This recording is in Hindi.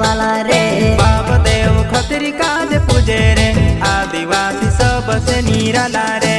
वाला रे। बाप देव खतरी काज पूजे रे, आदिवासी सबसे निराला रे।